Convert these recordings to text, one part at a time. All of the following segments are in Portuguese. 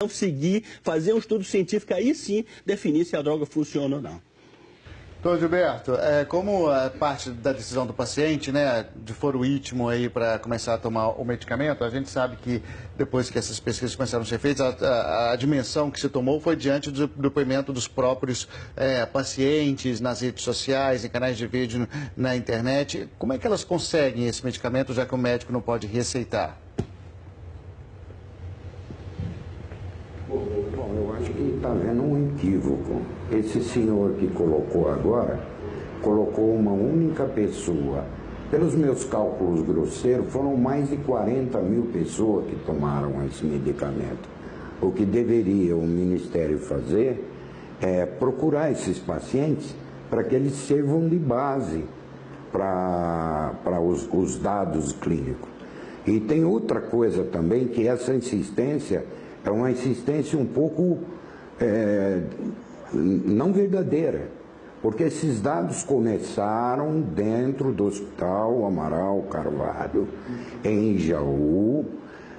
seguir, fazer um estudo científico, aí sim definir se a droga funciona ou não. Doutor Gilberto, como parte da decisão do paciente, né, de foro íntimo aí para começar a tomar o medicamento, a gente sabe que depois que essas pesquisas começaram a ser feitas, a dimensão que se tomou foi diante do depoimento dos próprios pacientes nas redes sociais, em canais de vídeo na internet. Como é que elas conseguem esse medicamento, já que o médico não pode receitar? Bom, eu acho que está havendo um equívoco. Esse senhor que colocou agora, colocou uma única pessoa. Pelos meus cálculos grosseiros, foram mais de 40 mil pessoas que tomaram esse medicamento. O que deveria o Ministério fazer é procurar esses pacientes para que eles sirvam de base para os dados clínicos. E tem outra coisa também, que essa insistência é uma insistência um pouco não verdadeira, porque esses dados começaram dentro do Hospital Amaral Carvalho, em Jaú,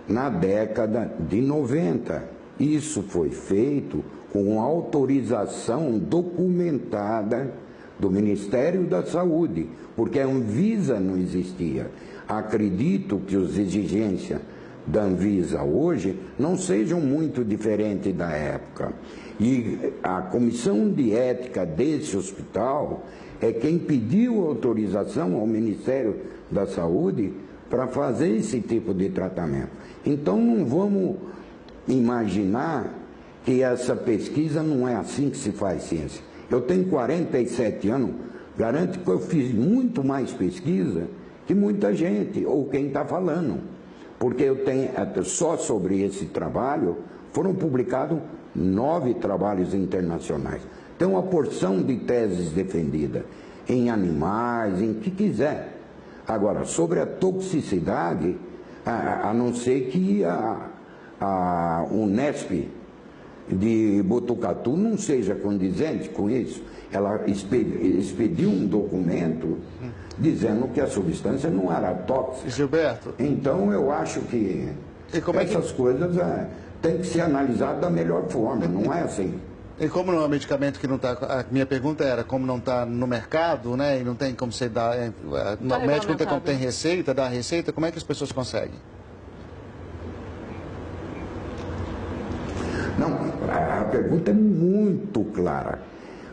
na década de 90. Isso foi feito com autorização documentada do Ministério da Saúde, porque a Anvisa não existia. Acredito que as exigências da Anvisa hoje não sejam muito diferentes da época. E a comissão de ética desse hospital é quem pediu autorização ao Ministério da Saúde para fazer esse tipo de tratamento. Então não vamos imaginar que essa pesquisa não é assim que se faz ciência. Eu tenho 47 anos, garanto que eu fiz muito mais pesquisa que muita gente, ou quem está falando. Porque eu tenho, só sobre esse trabalho, foram publicados 9 trabalhos internacionais. Tem uma porção de teses defendidas em animais, em que quiser. Agora, sobre a toxicidade, a não ser que a Unesp de Botucatu não seja condizente com isso. Ela expediu um documento dizendo que a substância não era tóxica. Gilberto. Então eu acho que essas coisas têm que ser analisadas da melhor forma, não é assim. E como não é um medicamento que não está... A minha pergunta era, como não está no mercado, né, e não tem como você dar... o médico não tem como ter receita, dar receita, como é que as pessoas conseguem? Não, a pergunta é muito clara.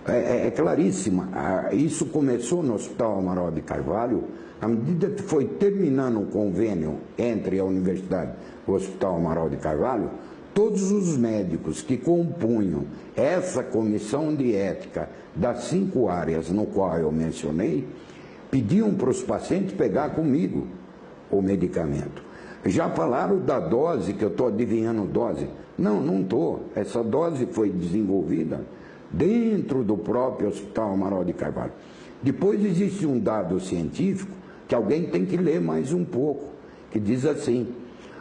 É claríssima. Isso começou no Hospital Amaral de Carvalho, à medida que foi terminando o convênio entre a Universidade e o Hospital Amaral de Carvalho, todos os médicos que compunham essa comissão de ética das 5 áreas no qual eu mencionei, pediam para os pacientes pegar comigo o medicamento. Já falaram da dose, que eu estou adivinhando dose. Não, não estou. Essa dose foi desenvolvida dentro do próprio Hospital Amaral de Carvalho. Depois existe um dado científico que alguém tem que ler mais um pouco, que diz assim: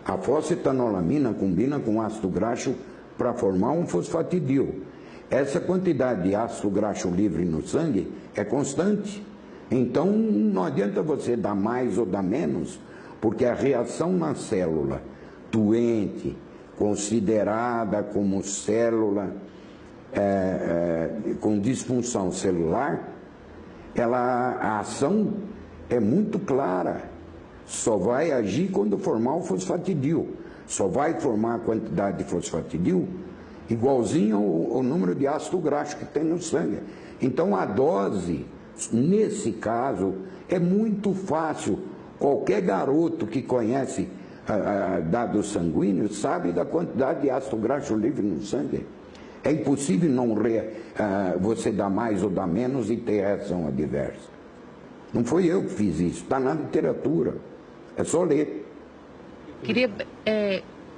a fosfetanolamina combina com ácido graxo para formar um fosfatidil. Essa quantidade de ácido graxo livre no sangue é constante. Então não adianta você dar mais ou dar menos, porque a reação na célula doente, considerada como célula com disfunção celular, a ação é muito clara. Só vai agir quando formar o fosfatidil. Só vai formar a quantidade de fosfatidil igualzinho ao número de ácido graxo que tem no sangue. Então a dose, nesse caso, é muito fácil. Qualquer garoto que conhece dados sanguíneos sabe da quantidade de ácido graxo livre no sangue. É impossível você dar mais ou dar menos e ter reação adversa. Não foi eu que fiz isso, está na literatura. É só ler. Queria...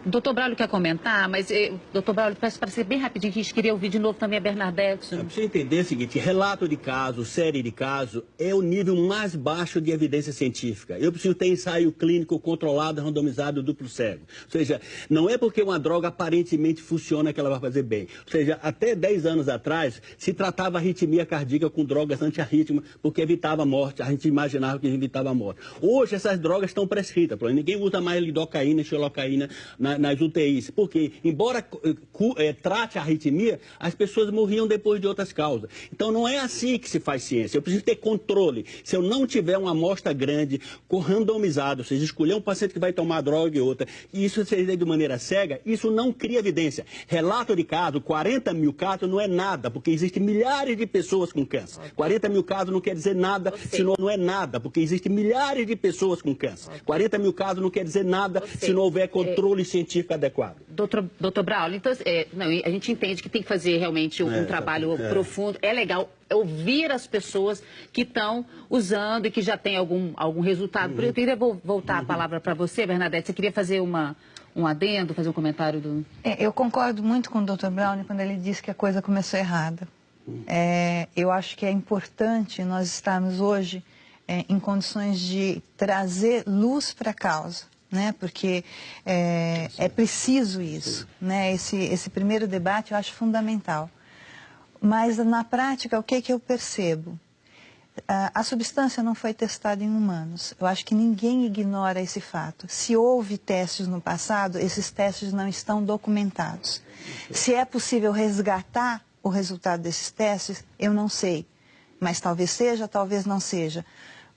Doutor Braulio quer comentar, mas, doutor Braulio, peço para ser bem rapidinho, que a gente queria ouvir de novo também a Bernadette. Precisa entender o seguinte: relato de caso, série de caso, é o nível mais baixo de evidência científica. Eu preciso ter ensaio clínico controlado, randomizado, duplo cego. Ou seja, não é porque uma droga aparentemente funciona que ela vai fazer bem. Ou seja, até 10 anos atrás, se tratava arritmia cardíaca com drogas antiarrítmicas, porque evitava a morte. A gente imaginava que evitava a morte. Hoje, essas drogas estão prescritas. Ninguém usa mais lidocaína, xilocaína nas UTIs, porque, embora trate a arritmia, as pessoas morriam depois de outras causas. Então, não é assim que se faz ciência. Eu preciso ter controle. Se eu não tiver uma amostra grande, randomizada, ou seja, escolher um paciente que vai tomar droga e outra, e isso seria de maneira cega, isso não cria evidência. Relato de caso, 40 mil casos não é nada, porque existem milhares de pessoas com câncer. 40 mil casos não quer dizer nada, senão não é nada, porque existem milhares de pessoas com câncer. 40 mil casos não quer dizer nada se não houver controle científico adequado. Doutor Braulio, então, a gente entende que tem que fazer realmente um trabalho profundo. É legal ouvir as pessoas que estão usando e que já têm algum resultado. Eu queria voltar a palavra para você, Bernadette. Você queria fazer um adendo, fazer um comentário do... Eu concordo muito com o Dr. Braulio quando ele disse que a coisa começou errada. Eu acho que é importante nós estarmos hoje em condições de trazer luz para a causa, né? Porque é preciso isso, né? Esse primeiro debate eu acho fundamental. Mas na prática, o que eu percebo? A substância não foi testada em humanos. Eu acho que ninguém ignora esse fato. Se houve testes no passado, esses testes não estão documentados. Se é possível resgatar o resultado desses testes, eu não sei. Mas talvez seja, talvez não seja.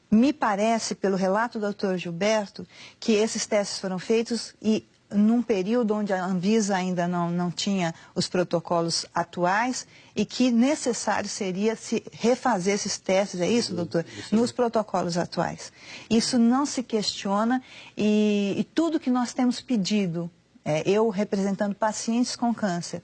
Me parece, pelo relato do Dr. Gilberto, que esses testes foram feitos e num período onde a Anvisa ainda não tinha os protocolos atuais e que necessário seria se refazer esses testes, é isso, doutor? Nos protocolos atuais. Isso não se questiona e tudo que nós temos pedido, eu representando pacientes com câncer,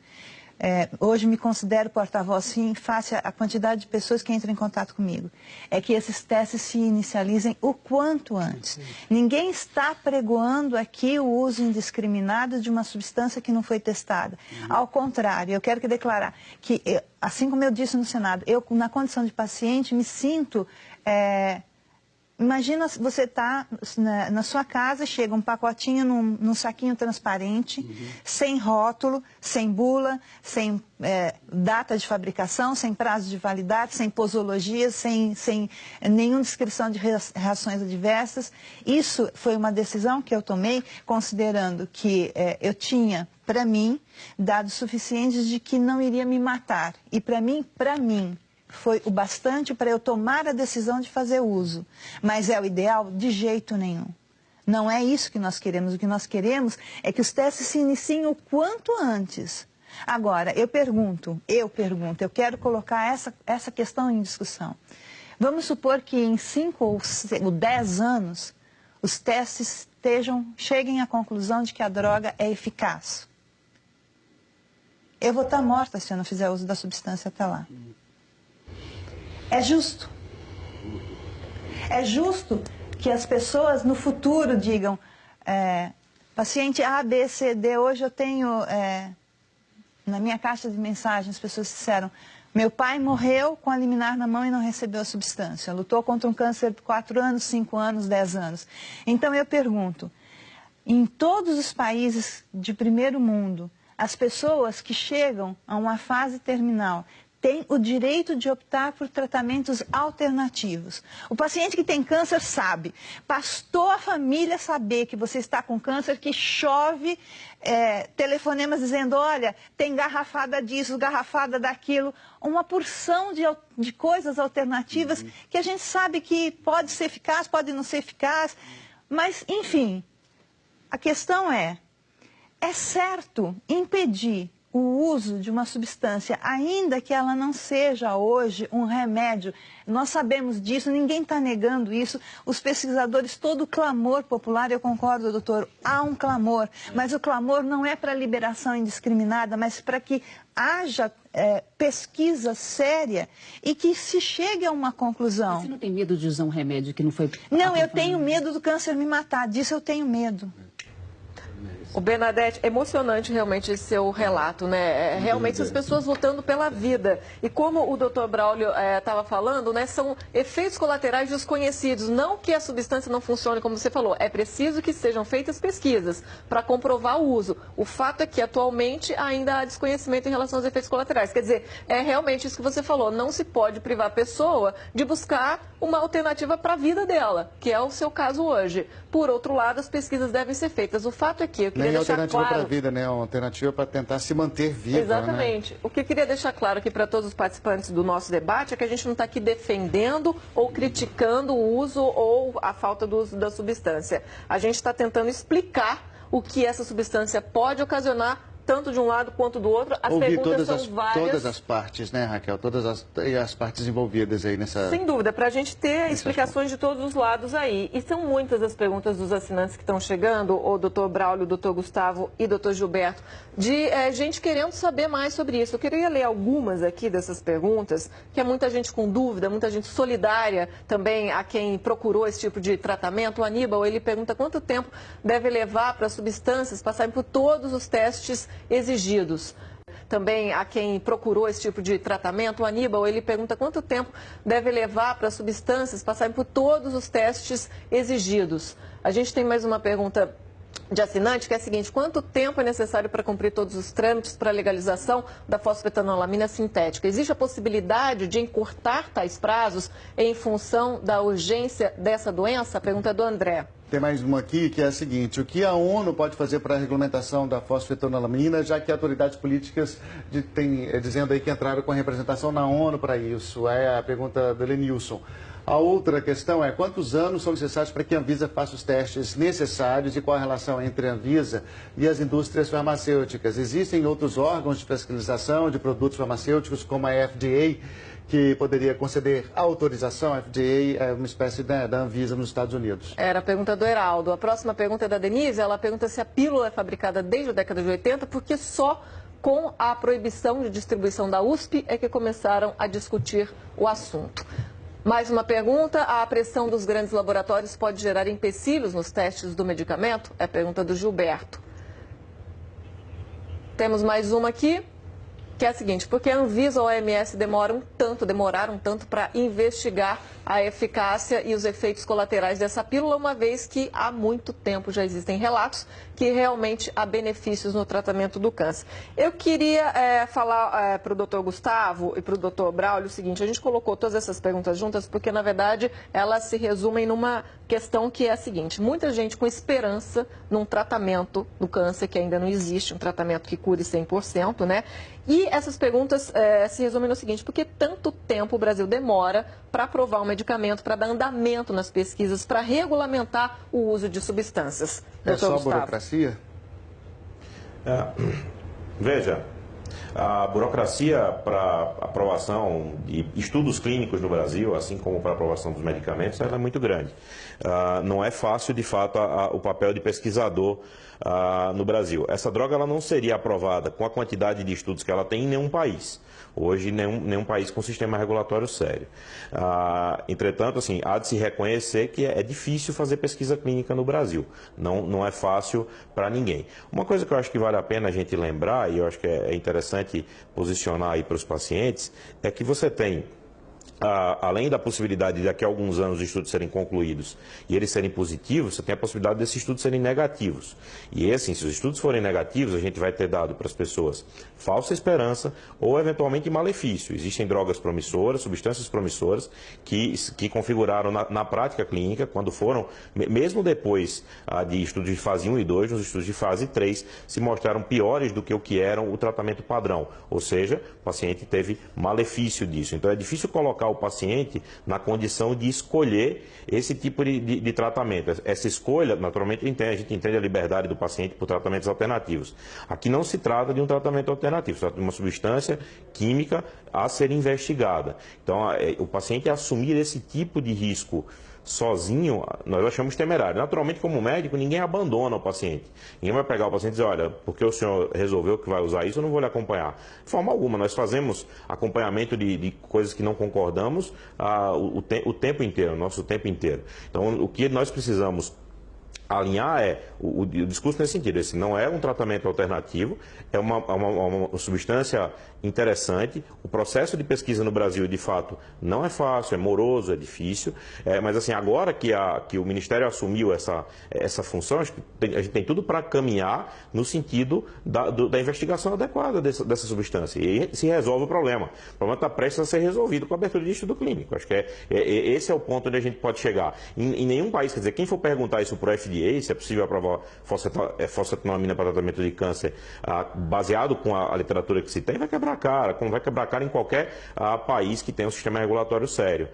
hoje me considero porta-voz, sim, face à quantidade de pessoas que entram em contato comigo, é que esses testes se inicializem o quanto antes. Ninguém está pregoando aqui o uso indiscriminado de uma substância que não foi testada. Ao contrário, eu quero declarar que, assim como eu disse no Senado, eu, na condição de paciente, me sinto... Imagina você está na sua casa, chega um pacotinho num saquinho transparente, sem rótulo, sem bula, sem data de fabricação, sem prazo de validade, sem posologia, sem nenhuma descrição de reações adversas. Isso foi uma decisão que eu tomei considerando que eu tinha, para mim, dados suficientes de que não iria me matar. E para mim, foi o bastante para eu tomar a decisão de fazer uso. Mas é o ideal? De jeito nenhum. Não é isso que nós queremos. O que nós queremos é que os testes se iniciem o quanto antes. Agora, eu quero colocar essa questão em discussão. Vamos supor que em 5 ou 10 anos, os testes cheguem à conclusão de que a droga é eficaz. Eu vou estar morta se eu não fizer uso da substância até lá. É justo. É justo que as pessoas no futuro digam, paciente A, B, C, D, hoje eu tenho, na minha caixa de mensagens, as pessoas disseram, meu pai morreu com a liminar na mão e não recebeu a substância, lutou contra um câncer de 4 anos, 5 anos, 10 anos. Então eu pergunto, em todos os países de primeiro mundo, as pessoas que chegam a uma fase terminal tem o direito de optar por tratamentos alternativos. O paciente que tem câncer sabe, bastou a família saber que você está com câncer, que chove telefonemas dizendo, olha, tem garrafada disso, garrafada daquilo, uma porção de coisas alternativas que a gente sabe que pode ser eficaz, pode não ser eficaz, mas, enfim, a questão é certo impedir o uso de uma substância, ainda que ela não seja hoje um remédio. Nós sabemos disso, ninguém está negando isso. Os pesquisadores, todo o clamor popular, eu concordo, doutor, há um clamor, mas o clamor não é para liberação indiscriminada, mas para que haja pesquisa séria e que se chegue a uma conclusão. Você não tem medo de usar um remédio que não foi... Não, eu tenho medo do câncer me matar, disso eu tenho medo. O Bernadette, emocionante realmente esse seu relato, né? Realmente as pessoas lutando pela vida. E como o Dr. Braulio estava falando, né? São efeitos colaterais desconhecidos. Não que a substância não funcione como você falou. É preciso que sejam feitas pesquisas para comprovar o uso. O fato é que atualmente ainda há desconhecimento em relação aos efeitos colaterais. Quer dizer, é realmente isso que você falou. Não se pode privar a pessoa de buscar uma alternativa para a vida dela, que é o seu caso hoje. Por outro lado, as pesquisas devem ser feitas. O fato é que o que queria Nem deixar alternativa claro... para a vida, né? Uma alternativa para tentar se manter viva. Exatamente. Né? O que eu queria deixar claro aqui para todos os participantes do nosso debate é que a gente não está aqui defendendo ou criticando o uso ou a falta do uso da substância. A gente está tentando explicar o que essa substância pode ocasionar, tanto de um lado quanto do outro. As Ouvir perguntas são várias. todas as partes, né, Raquel? Todas as partes envolvidas aí nessa... Sem dúvida, para a gente ter explicações de todos os lados aí. E são muitas as perguntas dos assinantes que estão chegando, o doutor Braulio, o doutor Gustavo e o doutor Gilberto, de gente querendo saber mais sobre isso. Eu queria ler algumas aqui dessas perguntas, que é muita gente com dúvida, muita gente solidária também a quem procurou esse tipo de tratamento. O Aníbal, ele pergunta quanto tempo deve levar para as substâncias passarem por todos os testes exigidos. Também a quem procurou esse tipo de tratamento, o Aníbal, ele pergunta quanto tempo deve levar para as substâncias passarem por todos os testes exigidos. A gente tem mais uma pergunta de assinante, que é a seguinte: quanto tempo é necessário para cumprir todos os trâmites para a legalização da fosfetanolamina sintética? Existe a possibilidade de encurtar tais prazos em função da urgência dessa doença? A pergunta é do André. Tem mais uma aqui, que é a seguinte: o que a ONU pode fazer para a regulamentação da fosfetanolamina, já que autoridades políticas têm dizendo aí que entraram com a representação na ONU para isso? É a pergunta do Lenilson. A outra questão é: quantos anos são necessários para que a Anvisa faça os testes necessários e qual a relação entre a Anvisa e as indústrias farmacêuticas? Existem outros órgãos de fiscalização de produtos farmacêuticos, como a FDA, que poderia conceder autorização? A FDA é uma espécie da Anvisa nos Estados Unidos. Era a pergunta do Heraldo. A próxima pergunta é da Denise. Ela pergunta se a pílula é fabricada desde a década de 80, porque só com a proibição de distribuição da USP é que começaram a discutir o assunto. Mais uma pergunta: a pressão dos grandes laboratórios pode gerar empecilhos nos testes do medicamento? É a pergunta do Gilberto. Temos mais uma aqui, que é a seguinte: por que a Anvisa ou a OMS demoraram tanto para investigar a eficácia e os efeitos colaterais dessa pílula, uma vez que há muito tempo já existem relatos que realmente há benefícios no tratamento do câncer? Eu queria falar para o doutor Gustavo e para o doutor Braulio o seguinte: a gente colocou todas essas perguntas juntas porque, na verdade, elas se resumem numa questão que é a seguinte: muita gente com esperança num tratamento do câncer que ainda não existe, um tratamento que cure 100%, né? E essas perguntas se resumem no seguinte: por que tanto tempo o Brasil demora para aprovar um medicamento, para dar andamento nas pesquisas, para regulamentar o uso de substâncias? É só burocracia? Veja, a burocracia para aprovação de estudos clínicos no Brasil, assim como para aprovação dos medicamentos, ela é muito grande. Não é fácil, de fato, o papel de pesquisador no Brasil. Essa droga ela não seria aprovada com a quantidade de estudos que ela tem em nenhum país. Hoje, nenhum país com sistema regulatório sério. Entretanto, assim, há de se reconhecer que é difícil fazer pesquisa clínica no Brasil. Não é fácil para ninguém. Uma coisa que eu acho que vale a pena a gente lembrar, e eu acho que é interessante posicionar aí para os pacientes, é que você tem, além da possibilidade de daqui a alguns anos os estudos serem concluídos e eles serem positivos, você tem a possibilidade desses estudos serem negativos. E assim, se os estudos forem negativos, a gente vai ter dado para as pessoas falsa esperança ou eventualmente malefício. Existem drogas promissoras, substâncias promissoras que configuraram na prática clínica, quando foram, mesmo depois de estudos de fase 1 e 2, nos estudos de fase 3, se mostraram piores do que o que eram o tratamento padrão. Ou seja, o paciente teve malefício disso. Então é difícil colocar o paciente na condição de escolher esse tipo de tratamento. Essa escolha, naturalmente, a gente entende a liberdade do paciente por tratamentos alternativos. Aqui não se trata de um tratamento alternativo, se trata de uma substância química a ser investigada. Então, o paciente assumir esse tipo de risco sozinho, nós achamos temerário. Naturalmente, como médico, ninguém abandona o paciente. Ninguém vai pegar o paciente e dizer: olha, porque o senhor resolveu que vai usar isso, eu não vou lhe acompanhar. De forma alguma, nós fazemos acompanhamento de coisas que não concordamos o tempo inteiro, nosso tempo inteiro. Então, o que nós precisamos alinhar o discurso nesse sentido. Esse não é um tratamento alternativo, é uma substância interessante. O processo de pesquisa no Brasil, de fato, não é fácil, é moroso, é difícil, mas assim, agora que o Ministério assumiu essa função, acho que a gente tem tudo para caminhar no sentido da investigação adequada dessa substância. E aí se resolve o problema. O problema está prestes a ser resolvido com a abertura de estudo clínico. Acho que esse é o ponto onde a gente pode chegar. Em nenhum país, quer dizer, quem for perguntar isso para o FDA, FDA, se é possível aprovar fosfetanolamina para tratamento de câncer baseado com a literatura que se tem, vai quebrar a cara, como vai quebrar a cara em qualquer país que tenha um sistema regulatório sério.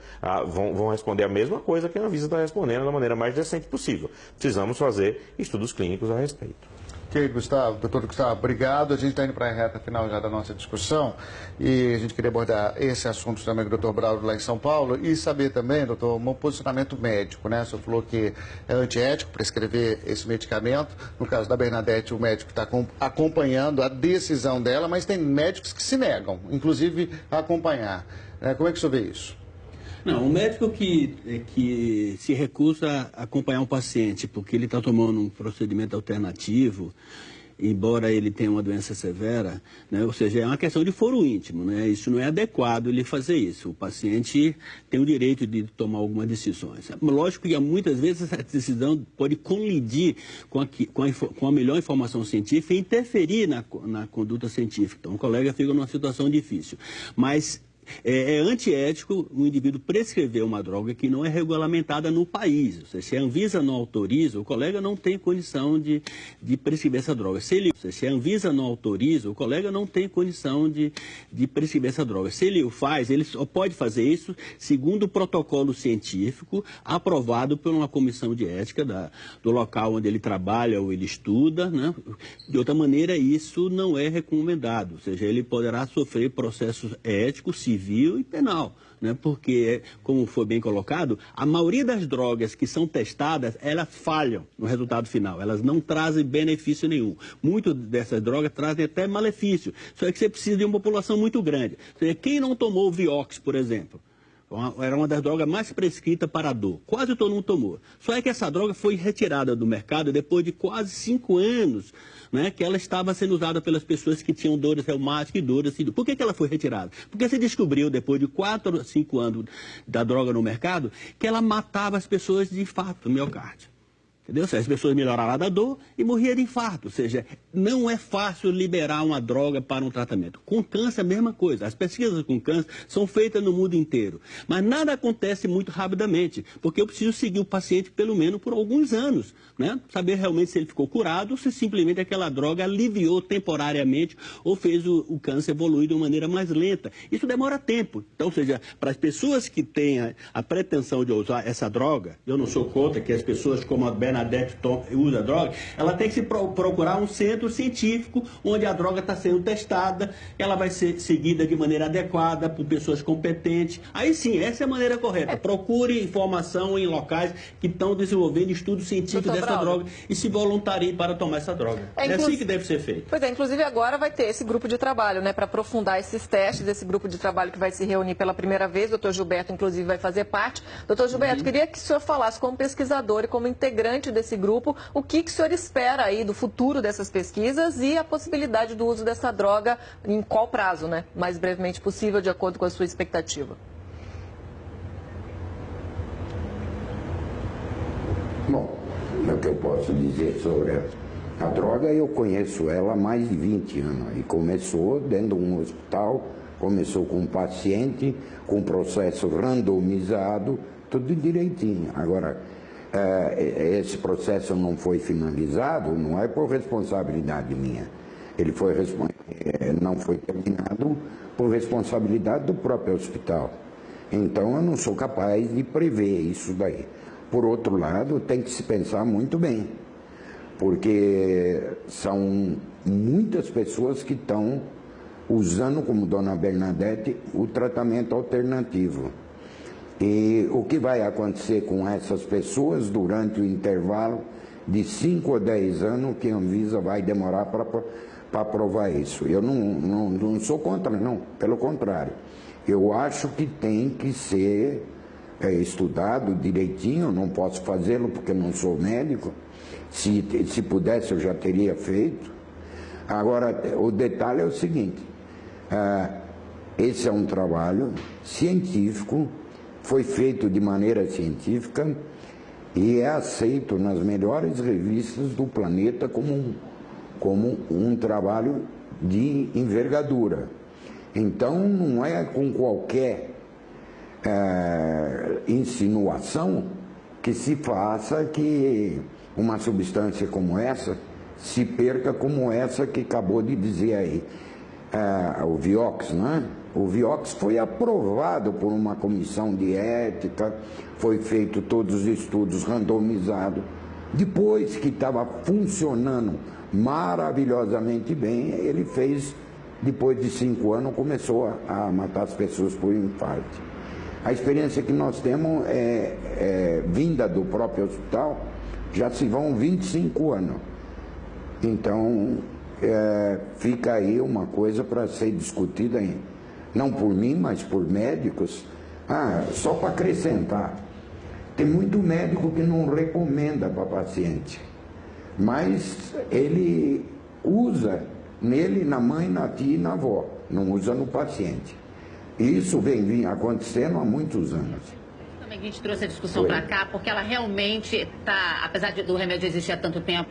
Vão responder a mesma coisa que a Anvisa está respondendo da maneira mais decente possível. Precisamos fazer estudos clínicos a respeito. Ok, Gustavo, doutor Gustavo, obrigado. A gente está indo para a reta final já da nossa discussão e a gente queria abordar esse assunto também com o doutor Braulio lá em São Paulo e saber também, doutor, um posicionamento médico, né? O senhor falou que é antiético prescrever esse medicamento. No caso da Bernadette, o médico está acompanhando a decisão dela, mas tem médicos que se negam, inclusive, a acompanhar. Como é que o senhor vê isso? Não, um médico que se recusa a acompanhar um paciente porque ele está tomando um procedimento alternativo, embora ele tenha uma doença severa, né? Ou seja, é uma questão de foro íntimo, né? Isso não é adequado ele fazer isso. O paciente tem o direito de tomar algumas decisões. Lógico que muitas vezes essa decisão pode colidir com a melhor informação científica e interferir na conduta científica. Então, o colega fica numa situação difícil. Mas é antiético o indivíduo prescrever uma droga que não é regulamentada no país. Ou seja, se a Anvisa não autoriza, o colega não tem condição de prescrever essa droga. Se a Anvisa não autoriza, o colega não tem condição de prescrever essa droga. Se ele o faz, ele só pode fazer isso segundo o protocolo científico aprovado por uma comissão de ética do local onde ele trabalha ou ele estuda, né? De outra maneira, isso não é recomendado. Ou seja, ele poderá sofrer processos éticos, civil e penal, né? Porque, como foi bem colocado, a maioria das drogas que são testadas, elas falham no resultado final, elas não trazem benefício nenhum. Muitas dessas drogas trazem até malefício, só que você precisa de uma população muito grande. Ou seja, quem não tomou o Vioxx, por exemplo, era uma das drogas mais prescritas para a dor. Quase todo mundo tomou. Só é que essa droga foi retirada do mercado depois de quase 5 anos, né, que ela estava sendo usada pelas pessoas que tinham dores reumáticas e dores. Por que ela foi retirada? Porque se descobriu, depois de 4 ou 5 anos da droga no mercado, que ela matava as pessoas de infarto no miocárdio. Entendeu? As pessoas melhoraram da dor e morriam de infarto. Ou seja, não é fácil liberar uma droga para um tratamento. Com câncer, a mesma coisa. As pesquisas com câncer são feitas no mundo inteiro. Mas nada acontece muito rapidamente, porque eu preciso seguir o paciente pelo menos por alguns anos, né? Saber realmente se ele ficou curado ou se simplesmente aquela droga aliviou temporariamente ou fez o câncer evoluir de uma maneira mais lenta. Isso demora tempo. Então, ou seja, para as pessoas que têm a pretensão de usar essa droga, eu não sou contra que as pessoas como a Bernadette usa a droga, ela tem que se procurar um centro científico onde a droga está sendo testada, ela vai ser seguida de maneira adequada por pessoas competentes. Aí sim, essa é a maneira correta. Procure informação em locais que estão desenvolvendo estudos científicos dessa droga e se voluntariem para tomar essa droga. É assim que deve ser feito. Pois é, inclusive agora vai ter esse grupo de trabalho, né, para aprofundar esses testes, esse grupo de trabalho que vai se reunir pela primeira vez. O doutor Gilberto, inclusive, vai fazer parte. Doutor Gilberto, queria que o senhor falasse como pesquisador e como integrante desse grupo, o que o senhor espera aí do futuro dessas pesquisas e a possibilidade do uso dessa droga em qual prazo, né? Mais brevemente possível, de acordo com a sua expectativa. Bom, o que eu posso dizer sobre a droga, eu conheço ela há mais de 20 anos. E começou dentro de um hospital, começou com um paciente, com um processo randomizado, tudo direitinho. Agora, esse processo não foi finalizado, não é por responsabilidade minha. Ele não foi terminado por responsabilidade do próprio hospital. Então, eu não sou capaz de prever isso daí. Por outro lado, tem que se pensar muito bem, porque são muitas pessoas que estão usando, como Dona Bernadette, o tratamento alternativo. E o que vai acontecer com essas pessoas durante o intervalo de 5 a 10 anos que a Anvisa vai demorar para aprovar isso? Eu não sou contra, não. Pelo contrário. Eu acho que tem que ser estudado direitinho. Eu não posso fazê-lo porque não sou médico. Se pudesse, eu já teria feito. Agora, o detalhe é o seguinte. Esse é um trabalho científico, foi feito de maneira científica e é aceito nas melhores revistas do planeta como um trabalho de envergadura. Então, não é com qualquer insinuação que se faça que uma substância como essa se perca como essa que acabou de dizer aí, o Vioxx, né? O Vioxx foi aprovado por uma comissão de ética, foi feito todos os estudos randomizados. Depois que estava funcionando maravilhosamente bem, ele fez, depois de 5 anos, começou a matar as pessoas por infarto. A experiência que nós temos vinda do próprio hospital, já se vão 25 anos. Então, fica aí uma coisa para ser discutida, não por mim, mas por médicos. Só para acrescentar, tem muito médico que não recomenda para paciente, mas ele usa nele, na mãe, na tia e na avó, não usa no paciente. Isso vem acontecendo há muitos anos. Também a gente trouxe a discussão para cá, porque ela realmente está, apesar do remédio existir há tanto tempo,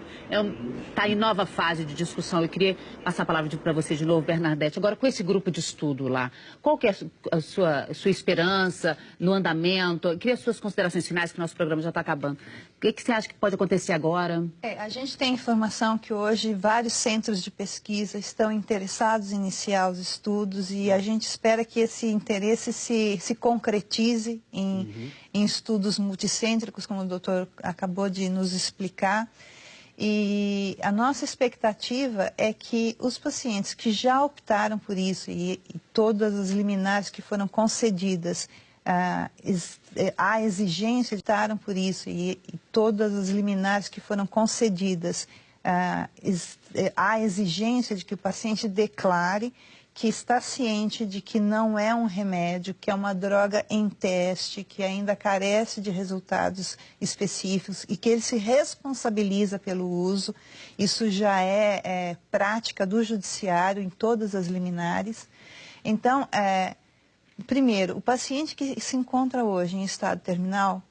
está em nova fase de discussão. Eu queria passar a palavra para você de novo, Bernadette. Agora, com esse grupo de estudo lá, qual que é a sua esperança no andamento? Eu queria as suas considerações finais, que o nosso programa já está acabando. O que você acha que pode acontecer agora? A gente tem informação que hoje vários centros de pesquisa estão interessados em iniciar os estudos e a gente espera que esse interesse se concretize em estudos multicêntricos, como o doutor acabou de nos explicar. E a nossa expectativa é que os pacientes que já optaram por isso e todas as liminares que foram concedidas, a exigência de optaram por isso e todas as liminares que foram concedidas, a exigência de que o paciente declare que está ciente de que não é um remédio, que é uma droga em teste, que ainda carece de resultados específicos e que ele se responsabiliza pelo uso. Isso já é prática do judiciário em todas as liminares. Então, primeiro, o paciente que se encontra hoje em estado terminal,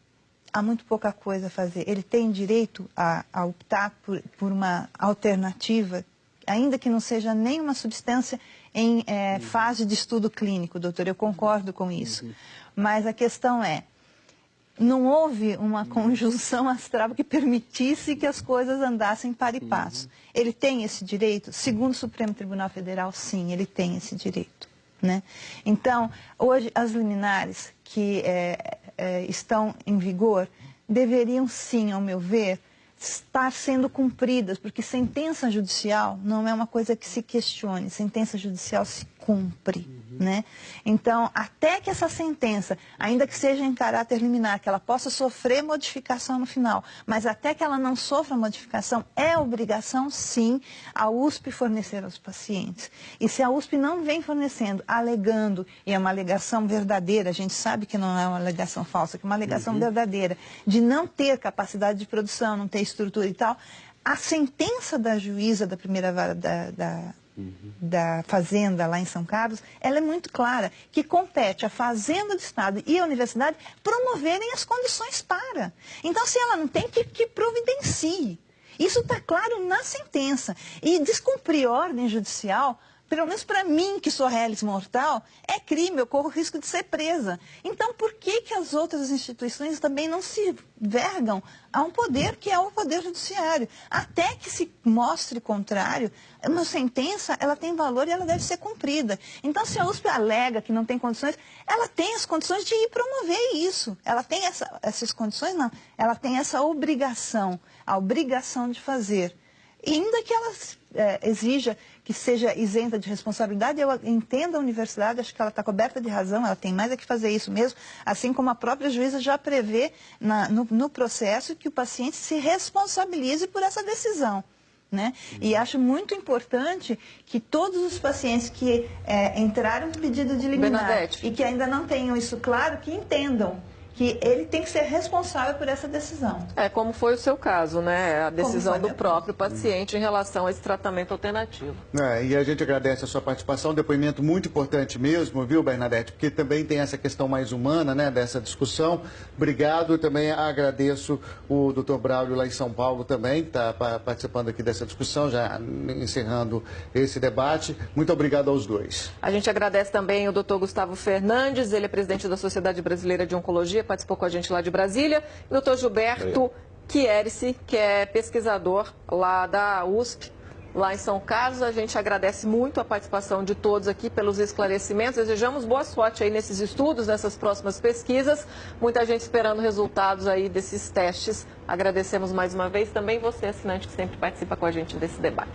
há muito pouca coisa a fazer. Ele tem direito a optar por uma alternativa, ainda que não seja nenhuma substância em fase de estudo clínico, doutor, eu concordo com isso. Mas a questão não houve uma conjunção astral que permitisse que as coisas andassem para e passo. Ele tem esse direito? Segundo o Supremo Tribunal Federal, sim, ele tem esse direito. Né? Então, hoje, as liminares que estão em vigor deveriam, sim, ao meu ver, estar sendo cumpridas, porque sentença judicial não é uma coisa que se questione, sentença judicial se cumpre, né? Então, até que essa sentença, ainda que seja em caráter liminar, que ela possa sofrer modificação no final, mas até que ela não sofra modificação, é obrigação, sim, a USP fornecer aos pacientes. E se a USP não vem fornecendo, alegando, e é uma alegação verdadeira, a gente sabe que não é uma alegação falsa, que é uma alegação verdadeira, de não ter capacidade de produção, não ter estrutura e tal, a sentença da juíza da primeira vara da Fazenda lá em São Carlos, ela é muito clara, que compete à Fazenda do Estado e à Universidade promoverem as condições para. Então, se ela não tem, que providencie. Isso está claro na sentença. E descumprir ordem judicial, pelo menos para mim, que sou réis mortal, é crime, eu corro o risco de ser presa. Então, por que as outras instituições também não se vergam a um poder que é o poder judiciário? Até que se mostre contrário, uma sentença, ela tem valor e ela deve ser cumprida. Então, se a USP alega que não tem condições, ela tem as condições de ir promover isso. Ela tem essas condições, não. Ela tem essa obrigação, a obrigação de fazer. E ainda que ela exija que seja isenta de responsabilidade, eu entendo a universidade, acho que ela está coberta de razão, ela tem mais é que fazer isso mesmo, assim como a própria juíza já prevê no processo que o paciente se responsabilize por essa decisão. Né? E acho muito importante que todos os pacientes que entraram no pedido de liminar Bernadette. E que ainda não tenham isso claro, que entendam que ele tem que ser responsável por essa decisão. Como foi o seu caso, né? A decisão do próprio paciente em relação a esse tratamento alternativo. E a gente agradece a sua participação, um depoimento muito importante mesmo, viu, Bernadette? Porque também tem essa questão mais humana, né, dessa discussão. Obrigado, também agradeço o Dr. Braulio lá em São Paulo também, que está participando aqui dessa discussão, já encerrando esse debate. Muito obrigado aos dois. A gente agradece também o Dr. Gustavo Fernandes, ele é presidente da Sociedade Brasileira de Oncologia, participou com a gente lá de Brasília. E o Dr. Gilberto Chierici, que é pesquisador lá da USP, lá em São Carlos. A gente agradece muito a participação de todos aqui pelos esclarecimentos. Desejamos boa sorte aí nesses estudos, nessas próximas pesquisas. Muita gente esperando resultados aí desses testes. Agradecemos mais uma vez também você, assinante, que sempre participa com a gente desse debate.